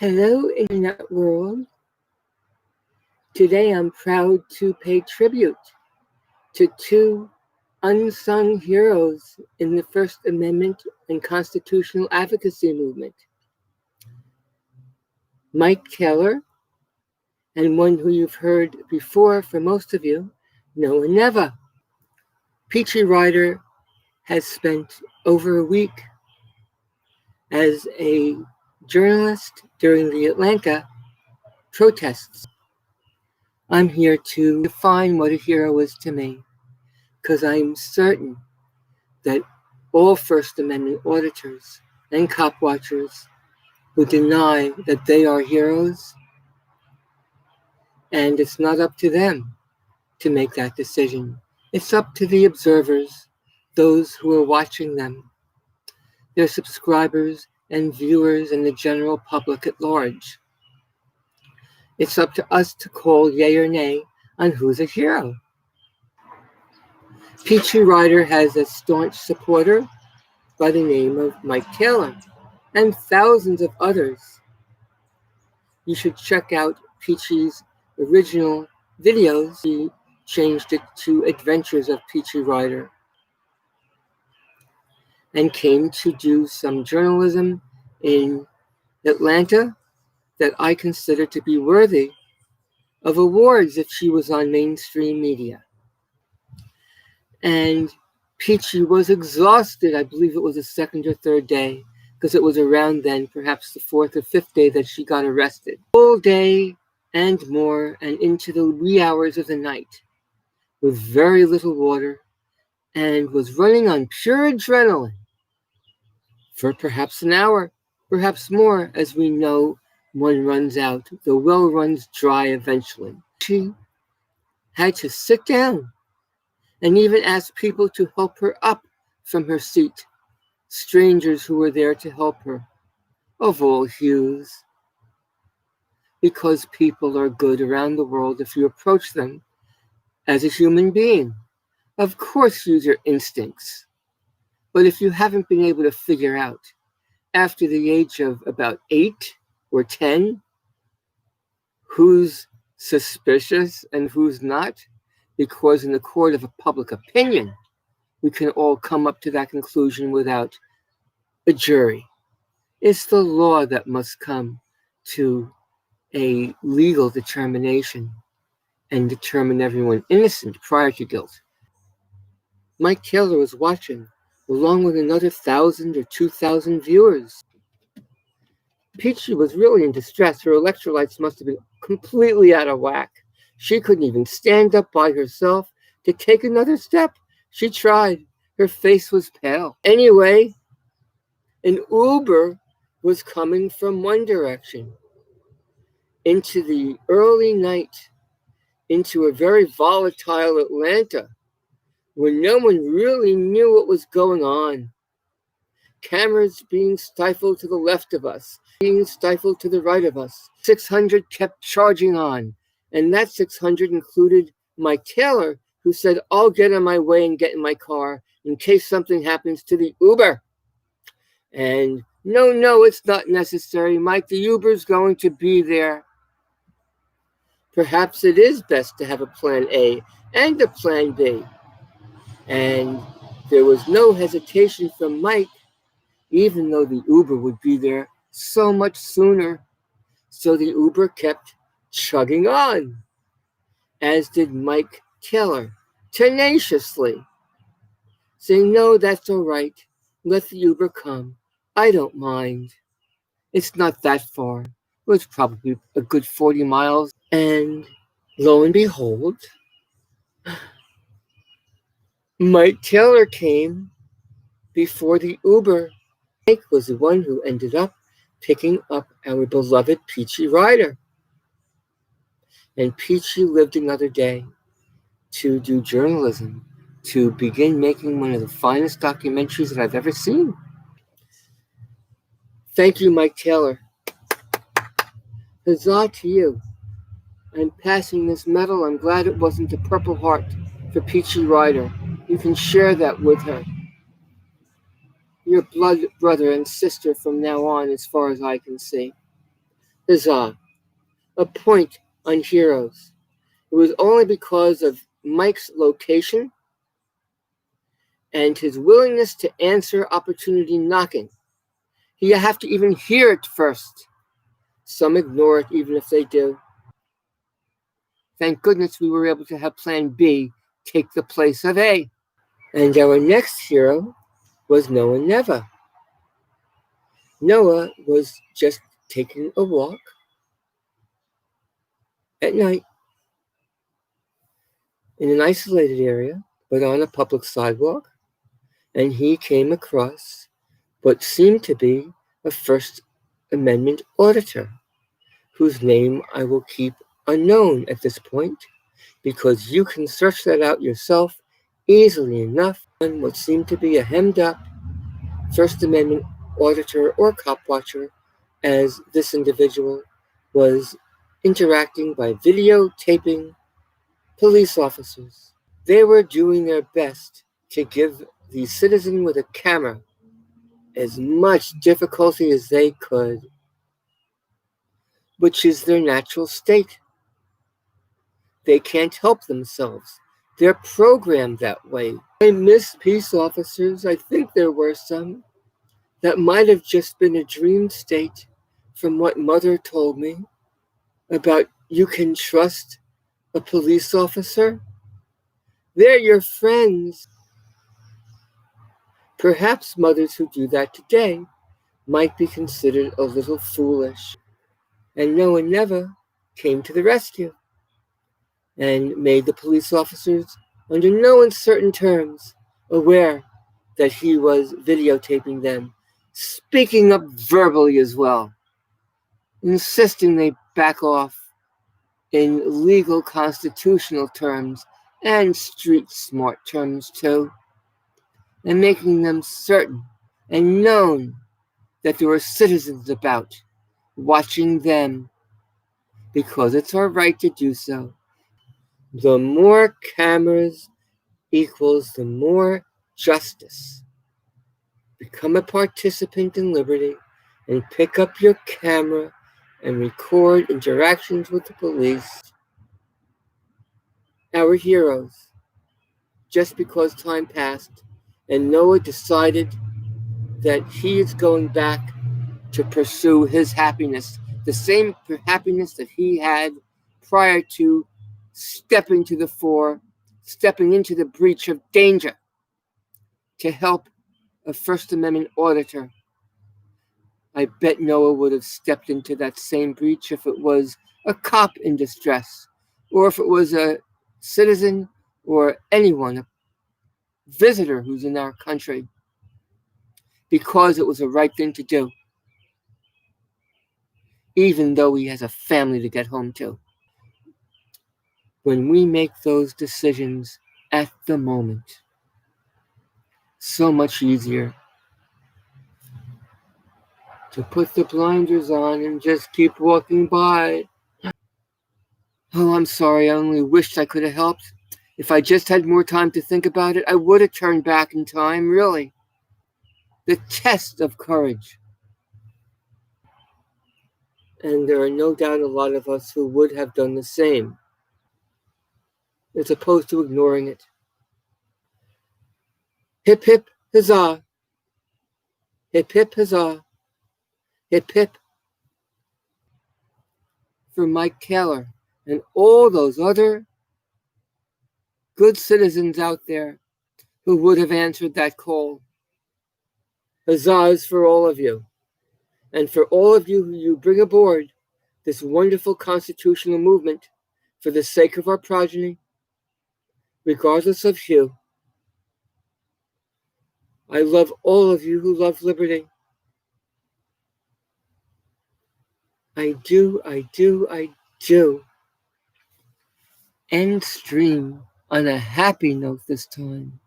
Hello, Internet world. Today I'm proud to pay tribute to two unsung heroes in the First Amendment and constitutional advocacy movement. Mike Taylor, and one who you've heard before for most of you, Noah NEVA. PeachyRider has spent over a week as a journalist during the Atlanta protests. I'm here to define what a hero is to me, because I'm certain that all First Amendment auditors and cop watchers who deny that they are heroes, and it's not up to them to make that decision. It's up to the observers, those who are watching them, their subscribers and viewers and the general public at large. It's up to us to call yay or nay on who's a hero. PeachyRider has a staunch supporter by the name of Mike Taylor and thousands of others. You should check out Peachy's original videos. He changed it to Adventures of PeachyRider and came to do some journalism in Atlanta that I consider to be worthy of awards if she was on mainstream media. And Peachy was exhausted. I believe it was the second or third day, because it was around then, perhaps the fourth or fifth day, that she got arrested. All day and more, and into the wee hours of the night, with very little water, and was running on pure adrenaline for perhaps an hour, perhaps more, as we know one runs out. The well runs dry eventually. She had to sit down and even ask people to help her up from her seat, strangers who were there to help her, of all hues. Because people are good around the world if you approach them as a human being. Of course, use your instincts. But if you haven't been able to figure out, after the age of about 8 or 10, who's suspicious and who's not, because in the court of a public opinion, we can all come up to that conclusion without a jury. It's the law that must come to a legal determination and determine everyone innocent prior to guilt. Mike Taylor was watching, along with another 1,000 or 2,000 viewers. Peachy was really in distress. Her electrolytes must have been completely out of whack. She couldn't even stand up by herself to take another step. She tried. Her face was pale. Anyway, an Uber was coming from one direction into the early night, into a very volatile Atlanta, where no one really knew what was going on. Cameras being stifled to the left of us, being stifled to the right of us. 600 kept charging on, and that 600 included Mike Taylor, who said, "I'll get on my way and get in my car in case something happens to the Uber." And no, it's not necessary, Mike. The Uber's going to be there. Perhaps it is best to have a plan A and a plan B. And there was no hesitation from Mike, even though the Uber would be there so much sooner. So the Uber kept chugging on, as did Mike Taylor, tenaciously, saying, "No, that's all right. Let the Uber come. I don't mind. It's not that far." It was probably a good 40 miles. And lo and behold, Mike Taylor came before the Uber. Mike was the one who ended up picking up our beloved PeachyRider. And Peachy lived another day to do journalism, to begin making one of the finest documentaries that I've ever seen. Thank you, Mike Taylor. Huzzah to you. I'm passing this medal. I'm glad it wasn't a Purple Heart for PeachyRider. You can share that with her. Your blood brother and sister from now on, as far as I can see. HUZZAH, a point on heroes. It was only because of Mike's location and his willingness to answer opportunity knocking. You have to even hear it first. Some ignore it even if they do. Thank goodness we were able to have Plan B take the place of A. And our next hero was Noah NEVA. Noah was just taking a walk at night in an isolated area, but on a public sidewalk, and he came across what seemed to be a First Amendment auditor, whose name I will keep unknown at this point, because you can search that out yourself easily enough on what seemed to be a hemmed up First Amendment auditor or cop watcher, as this individual was interacting by videotaping police officers. They were doing their best to give the citizen with a camera as much difficulty as they could, which is their natural state. They can't help themselves. They're programmed that way. I miss peace officers. I think there were some. That might have just been a dream state from what Mother told me about you can trust a police officer. They're your friends. Perhaps mothers who do that today might be considered a little foolish. And Noah NEVA came to the rescue and made the police officers, under no uncertain terms, aware that he was videotaping them, speaking up verbally as well, insisting they back off in legal constitutional terms and street smart terms too, and making them certain and known that there were citizens about watching them, because it's our right to do so. The more cameras equals the more justice. Become a participant in liberty and pick up your camera and record interactions with the police. Our heroes, just because time passed and Noah decided that he is going back to pursue his happiness, the same happiness that he had prior to stepping to the fore, stepping into the breach of danger to help a First Amendment auditor. I bet Noah would have stepped into that same breach if it was a cop in distress, or if it was a citizen or anyone, a visitor who's in our country, because it was the right thing to do, even though he has a family to get home to. When we make those decisions at the moment, so much easier to put the blinders on and just keep walking by. Oh, I'm sorry, I only wished I could have helped. If I just had more time to think about it, I would have turned back in time, really. The test of courage. And there are no doubt a lot of us who would have done the same, as opposed to ignoring it. Hip hip huzzah. Hip hip huzzah. Hip hip for Mike Taylor and all those other good citizens out there who would have answered that call. Huzzahs for all of you, and for all of you who you bring aboard this wonderful constitutional movement for the sake of our progeny, regardless of hue. I love all of you who love liberty. I do. End stream on a happy note this time.